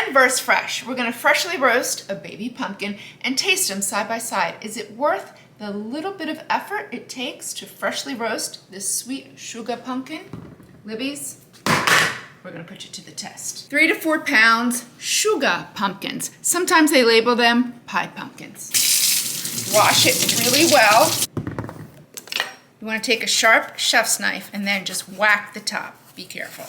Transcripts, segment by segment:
Then versus fresh. We're gonna freshly roast a baby pumpkin and taste them side by side. Is it worth the little bit of effort it takes to freshly roast this sweet sugar pumpkin? Libby's, we're gonna put you to the test. 3 to 4 pounds sugar pumpkins. Sometimes they label them pie pumpkins. Wash it really well. You wanna take a sharp chef's knife and then just whack the top. Be careful.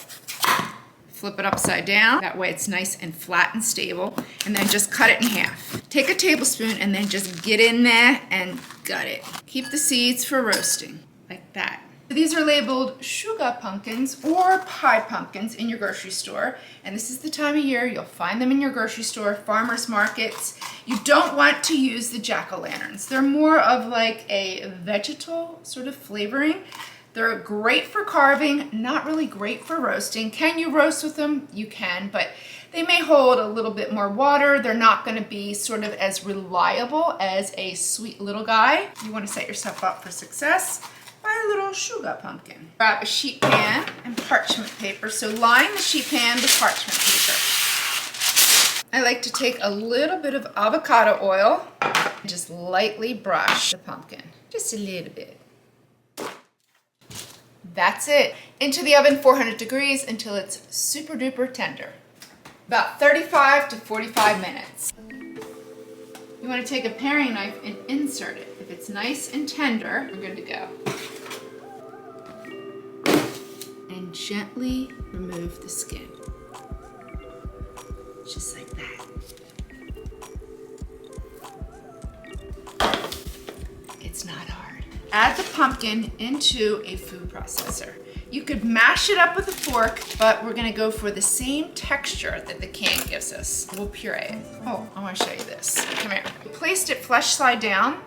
Flip it upside down. That way it's nice and flat and stable. And then just cut it in half. Take a tablespoon and then just get in there and gut it. Keep the seeds for roasting, like that. These are labeled sugar pumpkins or pie pumpkins in your grocery store. And this is the time of year you'll find them in your grocery store, farmers markets. You don't want to use the jack-o'-lanterns. They're more of like a vegetal sort of flavoring. They're great for carving, not really great for roasting. Can you roast with them? You can, but they may hold a little bit more water. They're not gonna be sort of as reliable as a sweet little guy. You wanna set yourself up for success. Buy a little sugar pumpkin. Grab a sheet pan and parchment paper. So line the sheet pan with parchment paper. I like to take a little bit of avocado oil and just lightly brush the pumpkin. Just a little bit. That's it. Into the oven, 400 degrees until it's super duper tender. About 35 to 45 minutes. You want to take a paring knife and insert it. If it's nice and tender, we're good to go. And gently remove the skin. Just like that. It's not hard. Add the pumpkin into a food processor. You could mash it up with a fork, but we're gonna go for the same texture that the can gives us. We'll puree it. Oh, I wanna show you this. Come here. We placed it flesh side down,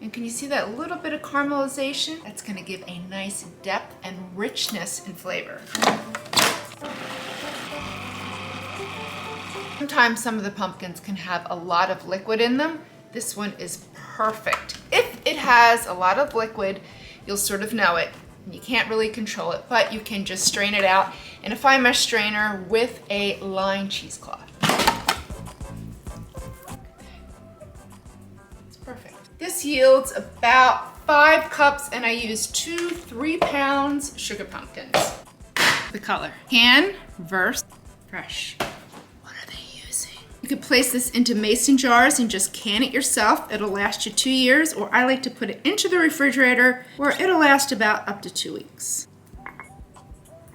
and can you see that little bit of caramelization? That's gonna give a nice depth and richness in flavor. Sometimes some of the pumpkins can have a lot of liquid in them. This one is perfect. If it has a lot of liquid, you'll sort of know it. You can't really control it, but you can just strain it out in a fine mesh strainer with a lined cheesecloth. It's perfect. This yields about 5 cups, and I use 2 3-pound sugar pumpkins. The color. Can versus fresh. You could place this into mason jars and just can it yourself. It'll last you 2 years, or I like to put it into the refrigerator where it'll last about up to 2 weeks.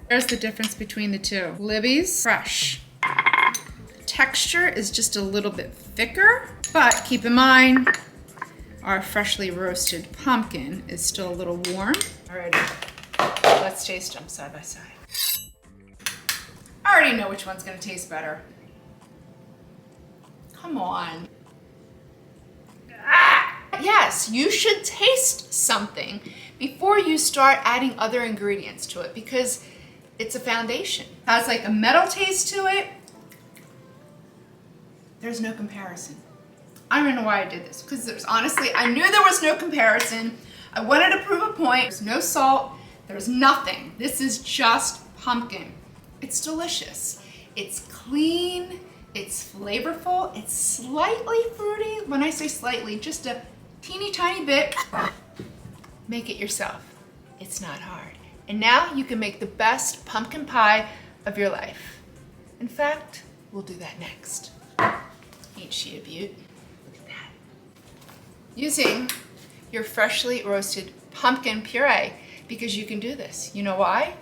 There's the difference between the two. Libby's, fresh. The texture is just a little bit thicker, but keep in mind, our freshly roasted pumpkin is still a little warm. Alrighty, let's taste them side by side. I already know which one's gonna taste better. Come on. Yes, you should taste something before you start adding other ingredients to it because it's a foundation. It has like a metal taste to it. There's no comparison. I don't know why I did this because honestly, I knew there was no comparison. I wanted to prove a point. There's no salt, there's nothing. This is just pumpkin. It's delicious. It's clean. It's flavorful, it's slightly fruity. When I say slightly, just a teeny tiny bit. Make it yourself. It's not hard. And now you can make the best pumpkin pie of your life. In fact, we'll do that next. Ain't she a beaut? Look at that. Using your freshly roasted pumpkin puree, because you can do this. You know why?